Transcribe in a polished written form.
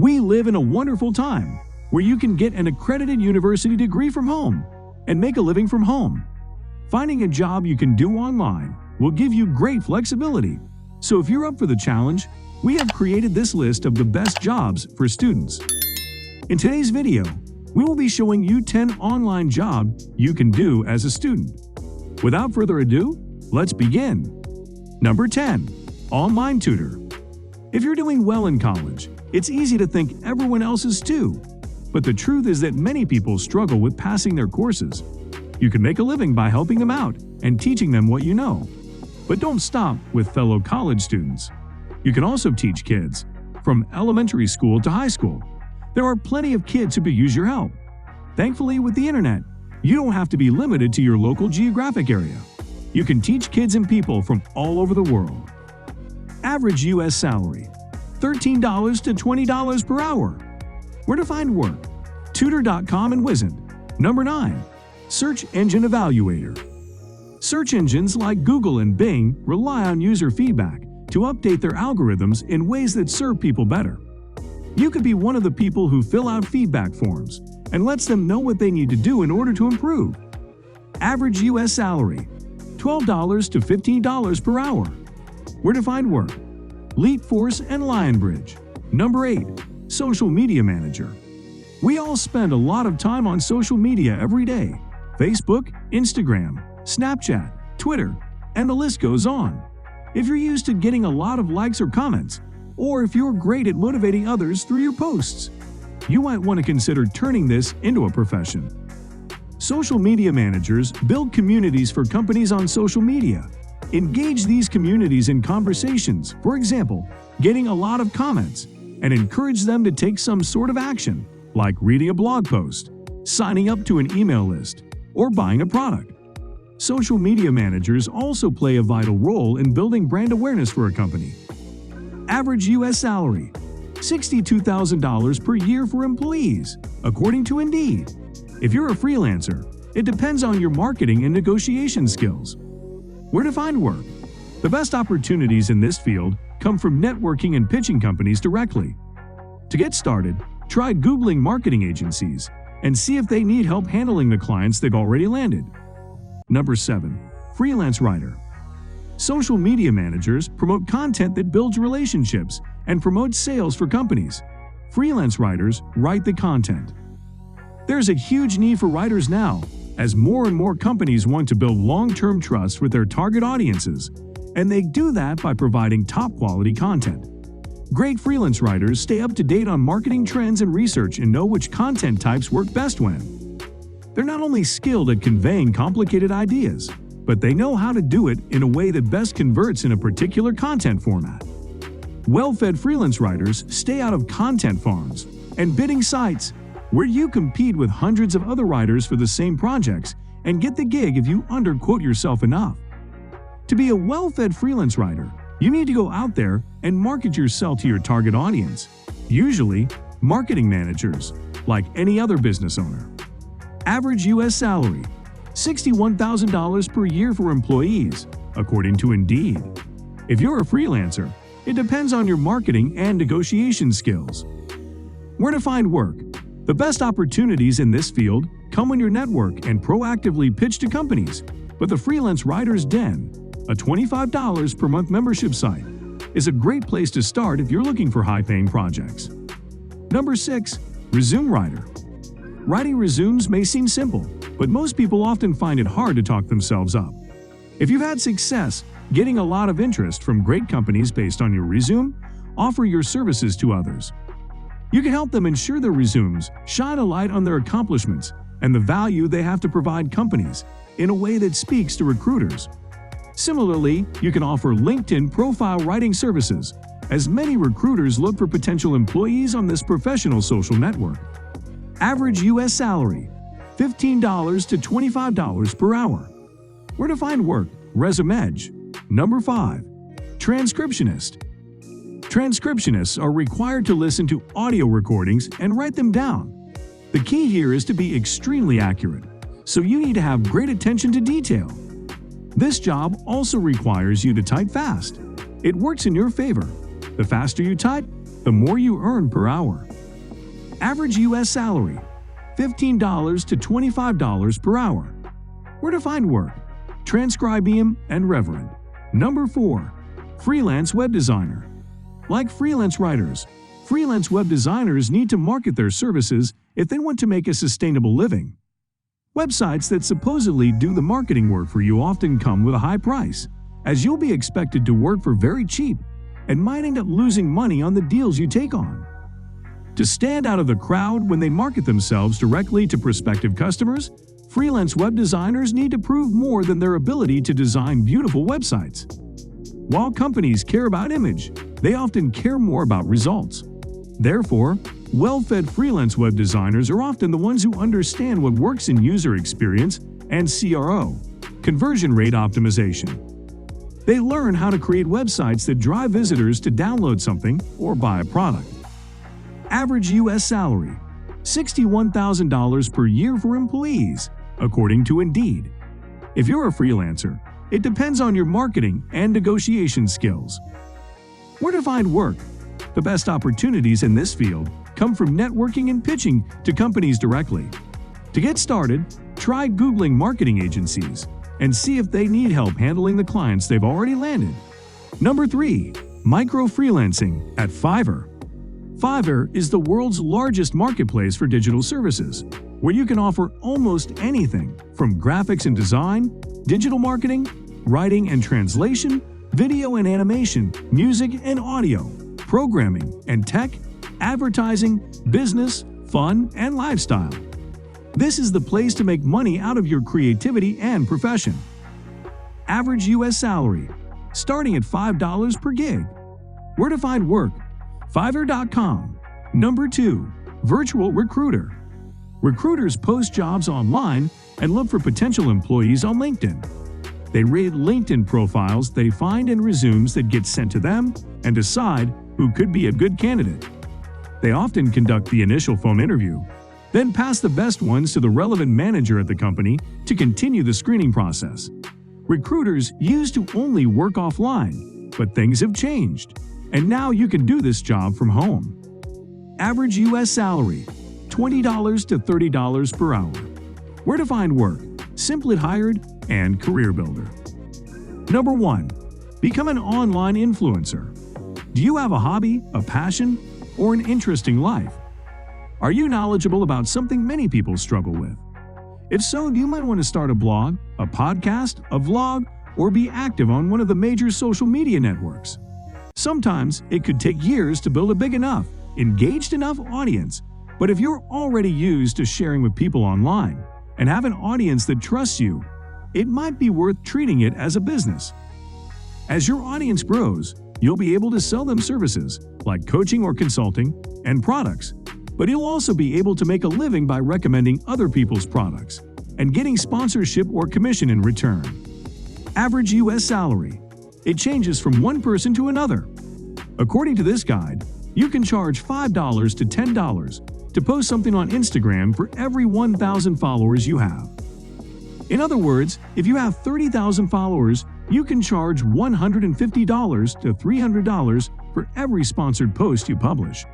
We live in a wonderful time where you can get an accredited university degree from home and make a living from home. Finding a job you can do online will give you great flexibility. So if you're up for the challenge, we have created this list of the best jobs for students. In today's video, we will be showing you 10 online jobs you can do as a student. Without further ado, let's begin. Number 10. Online tutor. If you're doing well in college, it's easy to think everyone else is too. But the truth is that many people struggle with passing their courses. You can make a living by helping them out and teaching them what you know. But don't stop with fellow college students. You can also teach kids, from elementary school to high school. There are plenty of kids who could use your help. Thankfully, with the internet, you don't have to be limited to your local geographic area. You can teach kids and people from all over the world. Average U.S. salary, $13 to $20 per hour. Where to find work? Tutor.com and Wizant. Number 9. Search Engine Evaluator. Search engines like Google and Bing rely on user feedback to update their algorithms in ways that serve people better. You could be one of the people who fill out feedback forms and lets them know what they need to do in order to improve. Average U.S. salary, $12 to $15 per hour. Where to find work? Leapforce and Lionbridge. Number 8. Social Media Manager. We all spend a lot of time on social media every day. Facebook, Instagram, Snapchat, Twitter, and the list goes on. If you're used to getting a lot of likes or comments, or if you're great at motivating others through your posts, you might want to consider turning this into a profession. Social media managers build communities for companies on social media. Engage these communities in conversations, for example, getting a lot of comments, and encourage them to take some sort of action, like reading a blog post, signing up to an email list, or buying a product. Social media managers also play a vital role in building brand awareness for a company. Average U.S. salary, $62,000 per year for employees, according to Indeed. If you're a freelancer, it depends on your marketing and negotiation skills. Where to find work? The best opportunities in this field come from networking and pitching companies directly. To get started, try Googling marketing agencies and see if they need help handling the clients they've already landed. Number 7. Freelance writer. Social media managers promote content that builds relationships and promotes sales for companies. Freelance writers write the content. There's a huge need for writers now, as more and more companies want to build long-term trust with their target audiences, and they do that by providing top-quality content. Great freelance writers stay up to date on marketing trends and research and know which content types work best when. They're not only skilled at conveying complicated ideas, but they know how to do it in a way that best converts in a particular content format. Well-fed freelance writers stay out of content farms and bidding sites where you compete with hundreds of other writers for the same projects and get the gig if you underquote yourself enough. To be a well-fed freelance writer, you need to go out there and market yourself to your target audience, usually marketing managers, like any other business owner. Average U.S. salary, $61,000 per year for employees, according to Indeed. If you're a freelancer, it depends on your marketing and negotiation skills. Where to find work? The best opportunities in this field come when you network and proactively pitch to companies, but the Freelance Writer's Den, a $25 per month membership site, is a great place to start if you're looking for high-paying projects. Number 6. Resume Writer. Writing resumes may seem simple, but most people often find it hard to talk themselves up. If you've had success getting a lot of interest from great companies based on your resume, offer your services to others. You can help them ensure their resumes shine a light on their accomplishments and the value they have to provide companies in a way that speaks to recruiters. Similarly, you can offer LinkedIn profile writing services, as many recruiters look for potential employees on this professional social network. Average U.S. salary, $15 to $25 per hour. Where to find work? ResumeEdge. Number 5. Transcriptionist. Transcriptionists are required to listen to audio recordings and write them down. The key here is to be extremely accurate, so you need to have great attention to detail. This job also requires you to type fast. It works in your favor. The faster you type, the more you earn per hour. Average U.S. salary, $15 to $25 per hour. Where to find work? Transcribium and Reverend. Number 4. Freelance web designer. Like freelance writers, freelance web designers need to market their services if they want to make a sustainable living. Websites that supposedly do the marketing work for you often come with a high price, as you'll be expected to work for very cheap and might end up losing money on the deals you take on. To stand out of the crowd when they market themselves directly to prospective customers, freelance web designers need to prove more than their ability to design beautiful websites. While companies care about image, they often care more about results. Therefore, well-fed freelance web designers are often the ones who understand what works in user experience and CRO, conversion rate optimization. They learn how to create websites that drive visitors to download something or buy a product. Average U.S. salary, $61,000 per year for employees, according to Indeed. If you're a freelancer, it depends on your marketing and negotiation skills. Where to find work? The best opportunities in this field come from networking and pitching to companies directly. To get started, try Googling marketing agencies and see if they need help handling the clients they've already landed. Number 3. Micro-freelancing at Fiverr. Fiverr is the world's largest marketplace for digital services, where you can offer almost anything from graphics and design, digital marketing, writing and translation, video and animation, music and audio, programming and tech, advertising, business, fun, and lifestyle. This is the place to make money out of your creativity and profession. Average U.S. salary, starting at $5 per gig. Where to find work? Fiverr.com. Number 2. Virtual recruiter. Recruiters post jobs online and look for potential employees on LinkedIn. They rate LinkedIn profiles they find and resumes that get sent to them and decide who could be a good candidate. They often conduct the initial phone interview, then pass the best ones to the relevant manager at the company to continue the screening process. Recruiters used to only work offline, but things have changed, and now you can do this job from home. Average U.S. salary, $20 to $30 per hour. Where to find work? Simply Hired and Career Builder. Number 1. Become an online influencer. Do you have a hobby, a passion, or an interesting life? Are you knowledgeable about something many people struggle with? If so, you might want to start a blog, a podcast, a vlog, or be active on one of the major social media networks. Sometimes it could take years to build a big enough, engaged enough audience, but if you're already used to sharing with people online and have an audience that trusts you, it might be worth treating it as a business. As your audience grows, you'll be able to sell them services like coaching or consulting and products, but you'll also be able to make a living by recommending other people's products and getting sponsorship or commission in return. Average U.S. salary. It changes from one person to another. According to this guide, you can charge $5 to $10 to post something on Instagram for every 1,000 followers you have. In other words, if you have 30,000 followers, you can charge $150 to $300 for every sponsored post you publish.